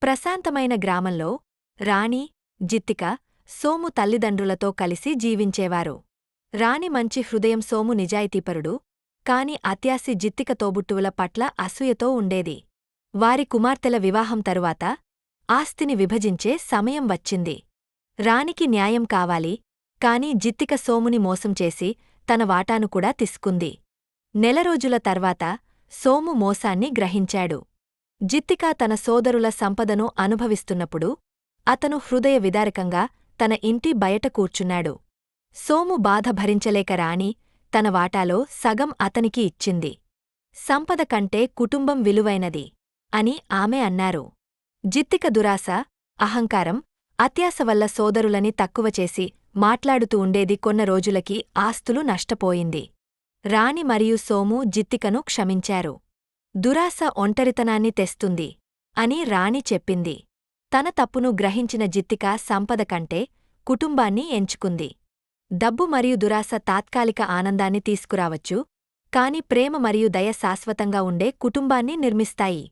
ప్రశాంతమైన గ్రామంలో రాణి, జిత్తిక, సోము తల్లిదండ్రులతో కలిసి జీవించేవారు. రాణి మంచి హృదయం, సోము నిజాయితీపరుడు, కాని అత్యాసి జిత్తిక తోబుట్టువుల పట్ల అసూయతో ఉండేది. వారి కుమార్తెల వివాహం తరువాత ఆస్తిని విభజించే సమయం వచ్చింది. రాణికి న్యాయం కావాలి, కాని జిత్తిక సోముని మోసం చేసి తన వాటాను కూడా తీసుకుంది. నెలరోజుల తర్వాత సోము మోసాన్ని గ్రహించాడు. జిత్తిక తన సోదరుల సంపదను అనుభవిస్తున్నప్పుడు అతను హృదయ విదారకంగా తన ఇంటి బయట కూర్చున్నాడు. సోము బాధ భరించలేక రాణి తన వాటాలో సగం అతనికి ఇచ్చింది. సంపద కంటే కుటుంబం విలువైనది అని ఆమె అన్నారు. జిత్తిక దురాశ, అహంకారం, అత్యాశ వల్ల సోదరులని తక్కువచేసి మాట్లాడుతూ ఉండేది. కొన్న రోజులకి ఆస్తులు నష్టపోయింది. రాణి మరియు సోము జిత్తికను క్షమించారు. దురాశ ఒంటరితనాన్ని తెస్తుంది అని రాణి చెప్పింది. తన తప్పును గ్రహించిన జిత్తిక సంపద కంటే కుటుంబాన్ని ఎంచుకుంది. డబ్బు మరియు దురాశ తాత్కాలిక ఆనందాన్ని తీసుకురావచ్చు, కాని ప్రేమ మరియు దయ శాశ్వతంగా ఉండే కుటుంబాన్ని నిర్మిస్తాయి.